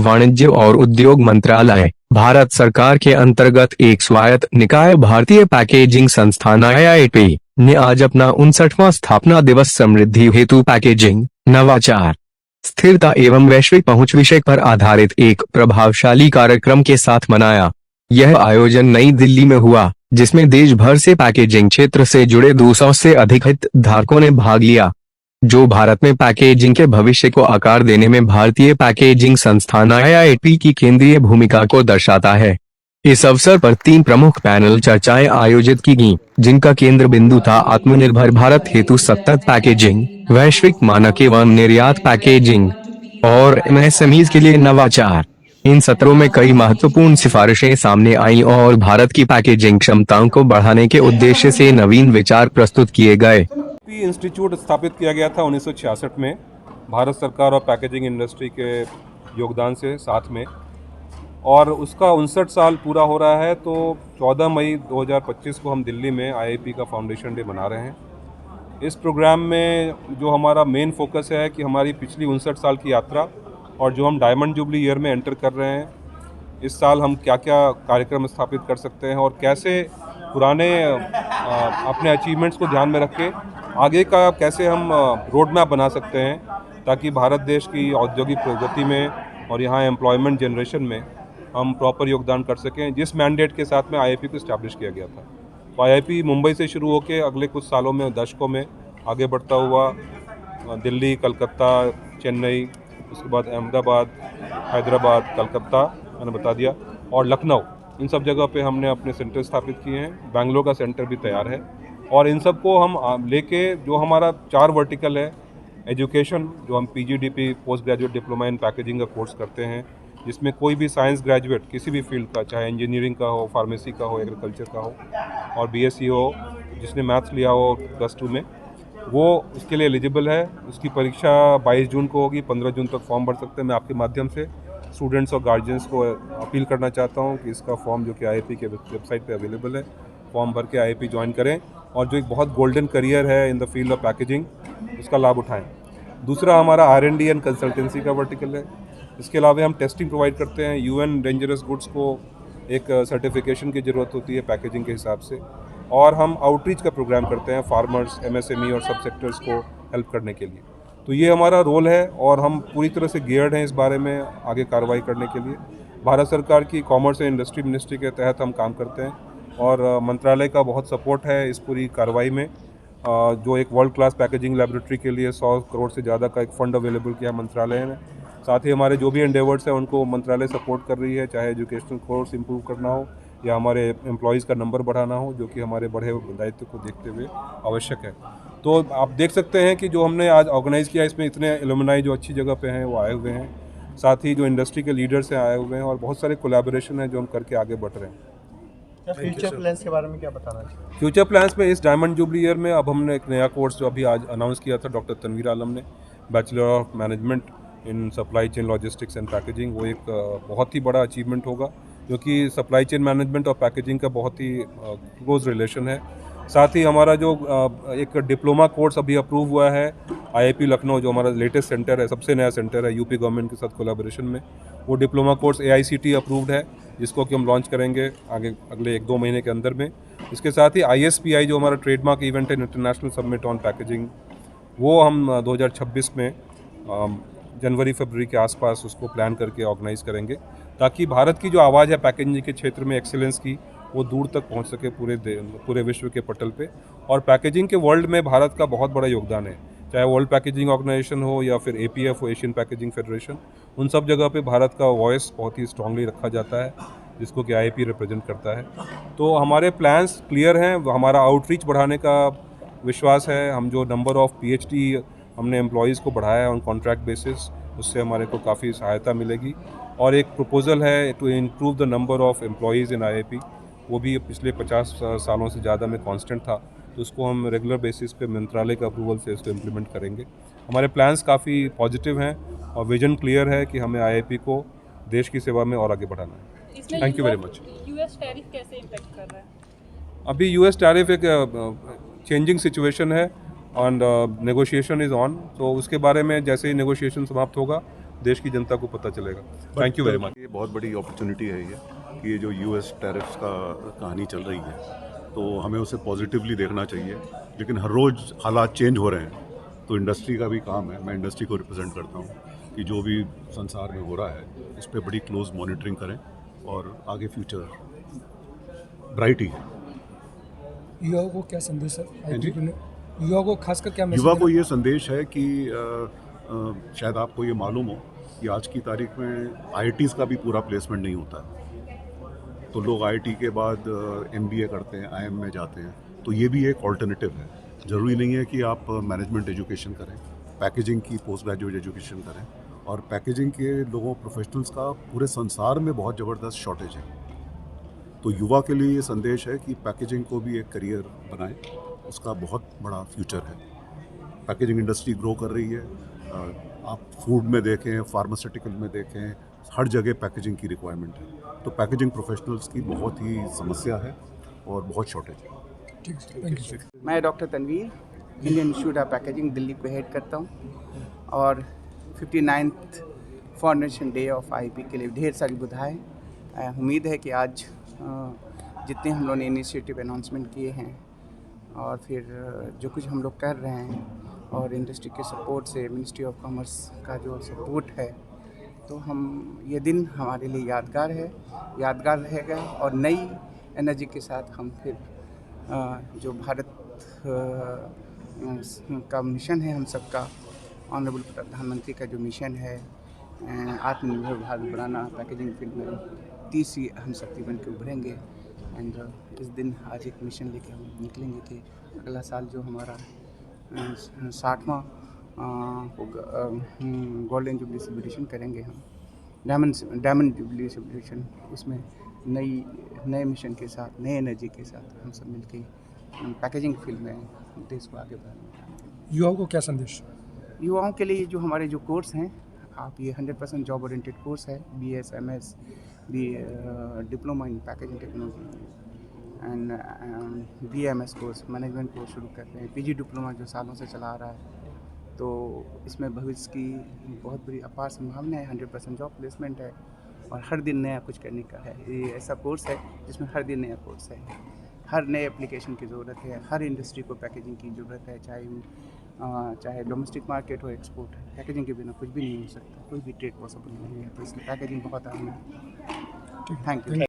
वाणिज्य और उद्योग मंत्रालय, भारत सरकार के अंतर्गत एक स्वायत्त निकाय भारतीय पैकेजिंग संस्थान IIP ने आज अपना 59वां स्थापना दिवस समृद्धि हेतु पैकेजिंग, नवाचार, स्थिरता एवं वैश्विक पहुंच विषय पर आधारित एक प्रभावशाली कार्यक्रम के साथ मनाया। यह आयोजन नई दिल्ली में हुआ, जिसमें देश भर से पैकेजिंग क्षेत्र से जुड़े 200 से अधिक हितधारकों ने भाग लिया, जो भारत में पैकेजिंग के भविष्य को आकार देने में भारतीय पैकेजिंग संस्थान IIP की केंद्रीय भूमिका को दर्शाता है। इस अवसर पर 3 प्रमुख पैनल चर्चाएं आयोजित की गईं, जिनका केंद्र बिंदु था आत्मनिर्भर भारत हेतु सतत पैकेजिंग, वैश्विक मानक एवं निर्यात पैकेजिंग और MSMEs के लिए नवाचार। इन सत्रों में कई महत्वपूर्ण सिफारिशें सामने आईं और भारत की पैकेजिंग क्षमताओं को बढ़ाने के उद्देश्य से नवीन विचार प्रस्तुत किए गए। इंस्टीट्यूट स्थापित किया गया था 1966 में भारत सरकार और पैकेजिंग इंडस्ट्री के योगदान से साथ में, और उसका 59 साल पूरा हो रहा है। तो 14 मई 2025 को हम दिल्ली में IIP का फाउंडेशन डे मना रहे हैं। इस प्रोग्राम में जो हमारा मेन फोकस है कि हमारी पिछली 59 साल की यात्रा और जो हम डायमंड जुबली ईयर में एंटर कर रहे हैं, इस साल हम क्या क्या कार्यक्रम स्थापित कर सकते हैं और कैसे पुराने अपने अचीवमेंट्स को ध्यान में रख के आगे का कैसे हम रोड मैप बना सकते हैं, ताकि भारत देश की औद्योगिक प्रगति में और यहाँ एम्प्लॉयमेंट जनरेशन में हम प्रॉपर योगदान कर सकें, जिस मैंडेट के साथ में IIP को इस्टेब्लिश किया गया था। तो IIP मुंबई से शुरू होकर अगले कुछ सालों में, दशकों में आगे बढ़ता हुआ दिल्ली, कलकत्ता, चेन्नई, उसके बाद अहमदाबाद, हैदराबाद, कलकत्ता मैंने बता दिया, और लखनऊ, इन सब जगह पे हमने अपने सेंटर स्थापित किए हैं। बेंगलोर का सेंटर भी तैयार है, और इन सब को हम लेके जो हमारा 4 वर्टिकल है, एजुकेशन, जो हम PGDP post graduate diploma in packaging का कोर्स करते हैं, जिसमें कोई भी साइंस ग्रेजुएट किसी भी फील्ड का, चाहे इंजीनियरिंग का हो, फार्मेसी का हो, एग्रीकल्चर का हो और BSc हो, जिसने मैथ्स लिया हो +2 में, वो उसके लिए एलिजिबल है। उसकी परीक्षा 22 जून को होगी, 15 जून तक फॉर्म भर सकते हैं। मैं आपके माध्यम से स्टूडेंट्स और गार्जियंस को अपील करना चाहता हूँ कि इसका फॉर्म जो कि IIP के वेबसाइट पे अवेलेबल है, फॉर्म भर के IIP ज्वाइन करें और जो एक बहुत गोल्डन करियर है in the field of packaging, उसका लाभ उठाएं। दूसरा हमारा R&D एंड कंसल्टेंसी का वर्टिकल है। इसके अलावा हम टेस्टिंग प्रोवाइड करते हैं। UN डेंजरस गुड्स को एक सर्टिफिकेशन की ज़रूरत होती है पैकेजिंग के हिसाब से, और हम आउटरीच का प्रोग्राम करते हैं फार्मर्स, MSME और सब सेक्टर्स को हेल्प करने के लिए। तो ये हमारा रोल है और हम पूरी तरह से गियर्ड हैं इस बारे में आगे कार्रवाई करने के लिए। भारत सरकार की कॉमर्स एंड इंडस्ट्री मिनिस्ट्री के तहत हम काम करते हैं और मंत्रालय का बहुत सपोर्ट है इस पूरी कार्रवाई में। जो एक वर्ल्ड क्लास पैकेजिंग लैबोरेटरी के लिए 100 करोड़ से ज़्यादा का एक फ़ंड अवेलेबल किया मंत्रालय ने। साथ ही हमारे जो भी एंडेवर्स हैं उनको मंत्रालय सपोर्ट कर रही है, चाहे एजुकेशनल कोर्स इंप्रूव करना हो या हमारे एम्प्लॉयज़ का नंबर बढ़ाना हो, जो कि हमारे बढ़े हुए दायित्व को देखते हुए आवश्यक है। तो आप देख सकते हैं कि जो हमने आज ऑर्गेनाइज़ किया, इसमें इतने एलुमनाई जो अच्छी जगह पे हैं वो आए हुए हैं, साथ ही जो इंडस्ट्री के लीडर्स हैं आए हुए हैं, और बहुत सारे कोलैबोरेशन हैं जो हम करके आगे बढ़ रहे हैं। फ्यूचर प्लान्स के बारे में क्या बताना चाहिए? फ्यूचर प्लान्स में इस डायमंड जुबली ईयर में अब हमने एक नया कोर्स जो अभी आज अनाउंस किया था डॉक्टर तनवीर आलम ने, bachelor of management in supply chain logistics and packaging. वो एक बहुत ही बड़ा अचीवमेंट होगा, क्योंकि सप्लाई चेन मैनेजमेंट और पैकेजिंग का बहुत ही क्लोज रिलेशन है। साथ ही हमारा जो एक डिप्लोमा कोर्स अभी अप्रूव हुआ है IIP लखनऊ, जो हमारा लेटेस्ट सेंटर है, सबसे नया सेंटर है UP गवर्नमेंट के साथ कोलैबोरेशन में, वो डिप्लोमा कोर्स AICTE अप्रूव्ड है, जिसको कि हम लॉन्च करेंगे आगे अगले 1-2 महीने के अंदर में। इसके साथ ही ISPI जो हमारा ट्रेडमार्क इवेंट है, इंटरनेशनल समिट ऑन पैकेजिंग, वो हम 2026 में जनवरी-फरवरी के आसपास उसको प्लान करके ऑर्गेनाइज़ करेंगे, ताकि भारत की जो आवाज़ है पैकेजिंग के क्षेत्र में एक्सीलेंस की, वो दूर तक पहुंच सके पूरे विश्व के पटल पे। और पैकेजिंग के वर्ल्ड में भारत का बहुत बड़ा योगदान है, चाहे वर्ल्ड पैकेजिंग ऑर्गेनाइजेशन हो या फिर APF हो, एशियन पैकेजिंग फेडरेशन, उन सब जगह पे भारत का वॉइस बहुत ही स्ट्रांगली रखा जाता है, जिसको कि IIP रिप्रेजेंट करता है। तो हमारे प्लान्स क्लियर हैं, हमारा आउटरीच बढ़ाने का विश्वास है। हम जो नंबर ऑफ़ PhD हमने एम्प्लॉयज़ को बढ़ाया है ऑन कॉन्ट्रैक्ट बेसिस, उससे हमारे को काफ़ी सहायता मिलेगी। और एक प्रपोजल है to improve the number of employees in IIP, वो भी पिछले 50 सालों से ज़्यादा में कांस्टेंट था, तो उसको हम रेगुलर बेसिस पे मंत्रालय का अप्रूवल से इसको इम्प्लीमेंट करेंगे। हमारे प्लान्स काफ़ी पॉजिटिव हैं और विजन क्लियर है कि हमें IIP को देश की सेवा में और आगे बढ़ाना है। Thank you very much. US tariff कैसे इम्पैक्ट कर रहा है? अभी US टैरिफ एक चेंजिंग सिचुएशन है और नेगोशिएशन इज़ ऑन, तो उसके बारे में जैसे ही नेगोशिएशन समाप्त होगा देश की जनता को पता चलेगा। Thank you very much. ये बहुत बड़ी अपॉर्चुनिटी है ये कि ये जो यूएस टैरिफ्स का कहानी चल रही है, तो हमें उसे पॉजिटिवली देखना चाहिए। लेकिन हर रोज़ हालात चेंज हो रहे हैं, तो इंडस्ट्री का भी काम है, मैं इंडस्ट्री को रिप्रेजेंट करता हूँ, कि जो भी संसार में हो रहा है इस पर बड़ी क्लोज मॉनिटरिंग करें और आगे फ्यूचर ब्राइट ही है। युवाओं को क्या संदेश है हाँ जी? युवा को खासकर क्या मैसेज युवा को ये संदेश है कि शायद आपको ये मालूम हो कि आज की तारीख में आईआईटीज़ का भी पूरा प्लेसमेंट नहीं होता है। तो लोग आईआईटी के बाद एमबीए करते हैं, आईएम में जाते हैं, तो ये भी एक ऑल्टरनेटिव है। ज़रूरी नहीं है कि आप मैनेजमेंट एजुकेशन करें, पैकेजिंग की पोस्ट ग्रेजुएट एजुकेशन करें। और पैकेजिंग के लोगों प्रोफेशनल्स का पूरे संसार में बहुत ज़बरदस्त शॉर्टेज है। तो युवा के लिए ये संदेश है कि पैकेजिंग को भी एक करियर बनाएं, उसका बहुत बड़ा फ्यूचर है। पैकेजिंग इंडस्ट्री ग्रो कर रही है, आप फूड में देखें, फार्मास्यूटिकल में देखें, हर जगह पैकेजिंग की रिक्वायरमेंट है। तो पैकेजिंग प्रोफेशनल्स की बहुत ही समस्या है और बहुत शॉर्टेज है। ठीक है, थैंक यू। मैं doctor Tanveer Indian Institute of Packaging Delhi को हेड करता हूँ और 59th foundation day of IP के लिए ढेर सारी बधाई। उम्मीद है कि आज जितने हम लोगों ने इनिशिएटिव अनाउंसमेंट किए हैं और फिर जो कुछ हम लोग कर रहे हैं और इंडस्ट्री के सपोर्ट से मिनिस्ट्री ऑफ कॉमर्स का जो सपोर्ट है, तो हम ये दिन हमारे लिए यादगार रहेगा और नई एनर्जी के साथ हम फिर जो भारत का मिशन है, हम सबका ऑनरेबल प्रधानमंत्री का जो मिशन है आत्मनिर्भर भारत बनाना, पैकेजिंग फील्ड में तीसरी अहम शक्ति बन के उभरेंगे। एंड इस दिन आज एक मिशन लेके हम निकलेंगे कि अगला साल जो हमारा 60वां गोल्डन जुबली सेलिब्रेशन करेंगे, हम डायमंड जुबली सेलिब्रेशन, उसमें नए मिशन के साथ, नए एनर्जी के साथ हम सब मिलके पैकेजिंग फील्ड में देश को आगे बढ़ाएंगे। युवाओं को क्या संदेश? युवाओं के लिए जो हमारे जो कोर्स हैं, आप ये 100% जॉब ओरिएंटेड कोर्स है, BS MS diploma in packaging technology and BMS course management course शुरू कर रहे हैं। PG डिप्लोमा जो सालों से चला आ रहा है, तो इसमें भविष्य की बहुत बड़ी अपार संभावना है। 100% जॉब प्लेसमेंट है और हर दिन नया कुछ करने का है। ये ऐसा कोर्स है जिसमें हर दिन नया कोर्स है, हर नए एप्लीकेशन की ज़रूरत है, हर इंडस्ट्री को पैकेजिंग की ज़रूरत है, चाहे डोमेस्टिक मार्केट हो, एक्सपोर्ट है। पैकेजिंग के बिना कुछ भी नहीं हो सकता, कोई भी ट्रेड पॉसिबल नहीं है, तो इसलिए पैकेजिंग बहुत अहम है। Thank you.